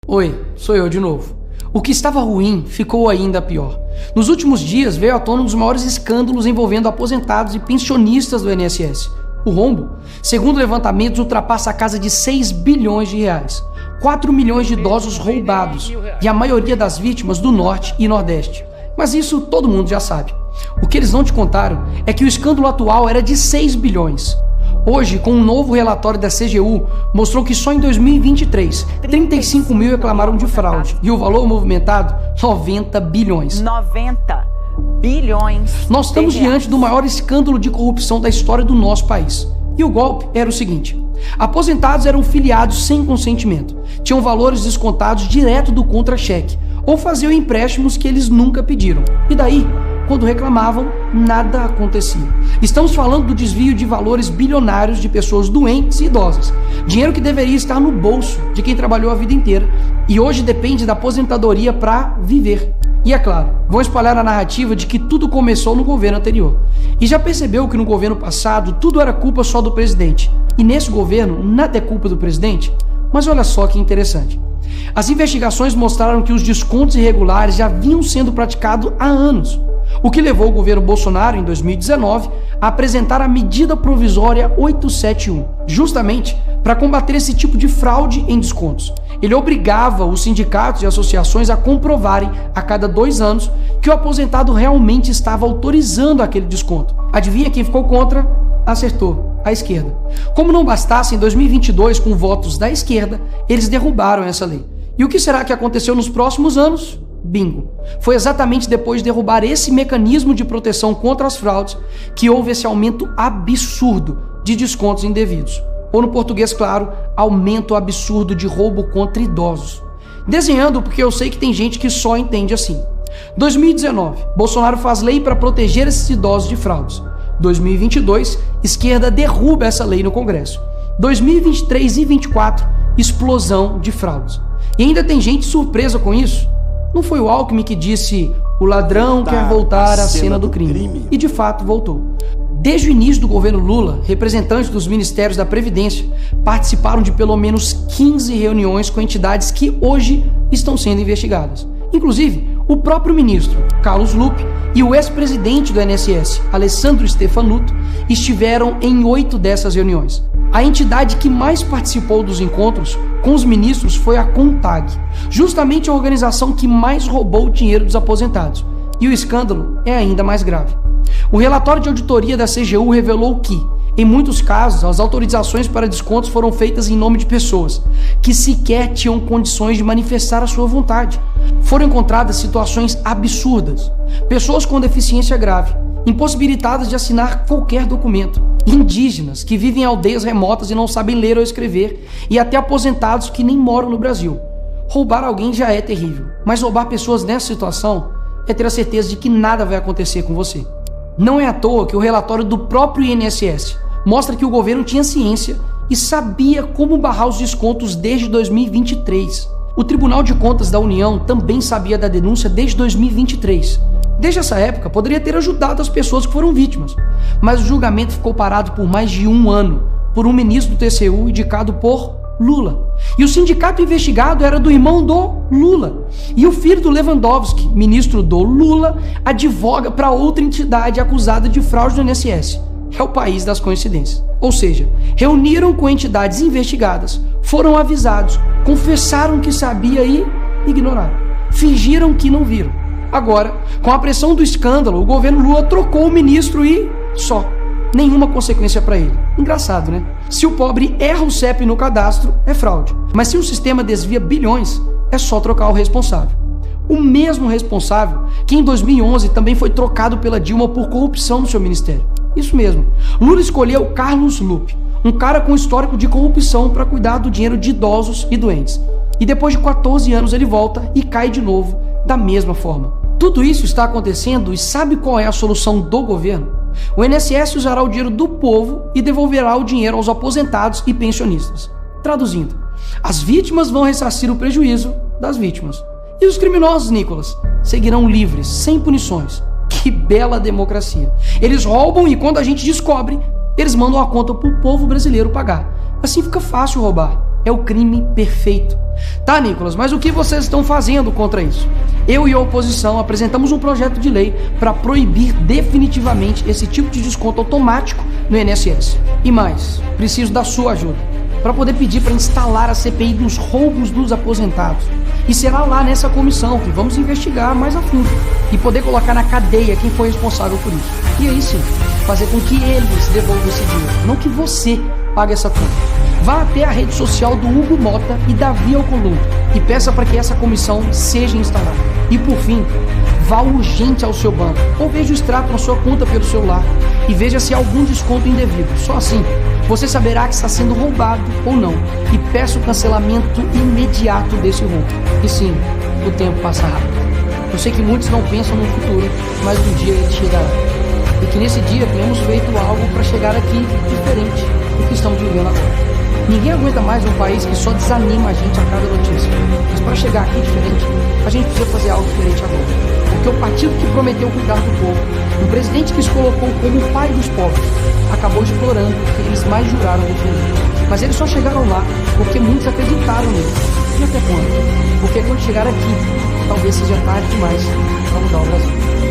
Oi, sou eu de novo. O que estava ruim ficou ainda pior. Nos últimos dias veio à tona um dos maiores escândalos envolvendo aposentados e pensionistas do INSS. O rombo, segundo levantamentos, ultrapassa a casa de 6 bilhões de reais. 4 milhões de idosos roubados e a maioria das vítimas do Norte e Nordeste. Mas isso todo mundo já sabe. O que eles não te contaram é que o escândalo atual era de 6 bilhões. Hoje, com um novo relatório da CGU, mostrou que só em 2023, 35 mil reclamaram de fraude e o valor movimentado, 90 bilhões. 90 bilhões. Nós estamos diante do maior escândalo de corrupção da história do nosso país. E o golpe era o seguinte: aposentados eram filiados sem consentimento, tinham valores descontados direto do contra-cheque ou faziam empréstimos que eles nunca pediram. E daí, quando reclamavam, nada acontecia. Estamos falando do desvio de valores bilionários de pessoas doentes e idosas. Dinheiro que deveria estar no bolso de quem trabalhou a vida inteira e hoje depende da aposentadoria para viver. E é claro, vão espalhar a narrativa de que tudo começou no governo anterior. E já percebeu que no governo passado tudo era culpa só do presidente. E nesse governo nada é culpa do presidente? Mas olha só que interessante. As investigações mostraram que os descontos irregulares já vinham sendo praticados há anos. O que levou o governo Bolsonaro, em 2019, a apresentar a medida provisória 871, justamente para combater esse tipo de fraude em descontos. Ele obrigava os sindicatos e associações a comprovarem a cada 2 anos que o aposentado realmente estava autorizando aquele desconto. Adivinha quem ficou contra? Acertou, a esquerda. Como não bastasse, em 2022, com votos da esquerda, eles derrubaram essa lei. E o que será que aconteceu nos próximos anos? Bingo. Foi exatamente depois de derrubar esse mecanismo de proteção contra as fraudes que houve esse aumento absurdo de descontos indevidos. Ou no português claro, aumento absurdo de roubo contra idosos. Desenhando porque eu sei que tem gente que só entende assim. 2019, Bolsonaro faz lei para proteger esses idosos de fraudes. 2022, esquerda derruba essa lei no Congresso. 2023 e 2024, explosão de fraudes. E ainda tem gente surpresa com isso. Não foi o Alckmin que disse: o ladrão quer voltar à cena do crime. E de fato voltou. Desde o início do governo Lula, representantes dos ministérios da Previdência participaram de pelo menos 15 reuniões com entidades que hoje estão sendo investigadas. Inclusive, o próprio ministro Carlos Lupe e o ex-presidente do INSS, Alessandro Stefanuto, estiveram em 8 dessas reuniões. A entidade que mais participou dos encontros com os ministros foi a CONTAG, justamente a organização que mais roubou o dinheiro dos aposentados. E o escândalo é ainda mais grave. O relatório de auditoria da CGU revelou que, em muitos casos, as autorizações para descontos foram feitas em nome de pessoas que sequer tinham condições de manifestar a sua vontade. Foram encontradas situações absurdas. Pessoas com deficiência grave, impossibilitadas de assinar qualquer documento, indígenas que vivem em aldeias remotas e não sabem ler ou escrever, e até aposentados que nem moram no Brasil. Roubar alguém já é terrível, mas roubar pessoas nessa situação é ter a certeza de que nada vai acontecer com você. Não é à toa que o relatório do próprio INSS mostra que o governo tinha ciência e sabia como barrar os descontos desde 2023. O Tribunal de Contas da União também sabia da denúncia desde 2023. Desde essa época, poderia ter ajudado as pessoas que foram vítimas, mas o julgamento ficou parado por mais de 1 ano, por um ministro do TCU indicado por Lula. E o sindicato investigado era do irmão do Lula. E o filho do Lewandowski, ministro do Lula, advoga para outra entidade acusada de fraude no INSS. É o país das coincidências. Ou seja, reuniram com entidades investigadas, foram avisados, confessaram que sabia e ignoraram. Fingiram que não viram. Agora, com a pressão do escândalo, o governo Lula trocou o ministro e só. Nenhuma consequência para ele. Engraçado, né? Se o pobre erra o CEP no cadastro, é fraude. Mas se o sistema desvia bilhões, é só trocar o responsável. O mesmo responsável que em 2011 também foi trocado pela Dilma por corrupção no seu ministério. Isso mesmo. Lula escolheu Carlos Lupe, um cara com histórico de corrupção para cuidar do dinheiro de idosos e doentes. E depois de 14 anos ele volta e cai de novo da mesma forma. Tudo isso está acontecendo e sabe qual é a solução do governo? O INSS usará o dinheiro do povo e devolverá o dinheiro aos aposentados e pensionistas. Traduzindo, as vítimas vão ressarcir o prejuízo das vítimas. E os criminosos, Nicolas, seguirão livres, sem punições. Que bela democracia. Eles roubam e quando a gente descobre, eles mandam a conta para o povo brasileiro pagar. Assim fica fácil roubar. é o crime perfeito. Tá, Nicolas, mas o que vocês estão fazendo contra isso? Eu e a oposição apresentamos um projeto de lei para proibir definitivamente esse tipo de desconto automático no INSS. E mais, preciso da sua ajuda para poder pedir para instalar a CPI dos roubos dos aposentados. E será lá nessa comissão que vamos investigar mais a fundo e poder colocar na cadeia quem foi responsável por isso. E aí sim, fazer com que eles devolvam esse dinheiro, não que você pague essa conta. Vá até a rede social do Hugo Mota e Davi Alcolumbre e peça para que essa comissão seja instalada. E por fim, vá urgente ao seu banco ou veja o extrato na sua conta pelo celular e veja se há algum desconto indevido. Só assim você saberá que está sendo roubado ou não e peça o cancelamento imediato desse roubo. E sim, o tempo passa rápido. Eu sei que muitos não pensam no futuro, mas um dia ele chegará. E que nesse dia tenhamos feito algo para chegar aqui diferente do que estamos vivendo agora. Ninguém aguenta mais um país que só desanima a gente a cada notícia. Mas para chegar aqui diferente, a gente precisa fazer algo diferente agora. Porque o partido que prometeu cuidar do povo, o presidente que se colocou como o pai dos pobres, acabou explorando o que eles mais juraram defender. Mas eles só chegaram lá porque muitos acreditaram neles. E até quando? Porque quando chegar aqui, talvez seja tarde demais para mudar o Brasil.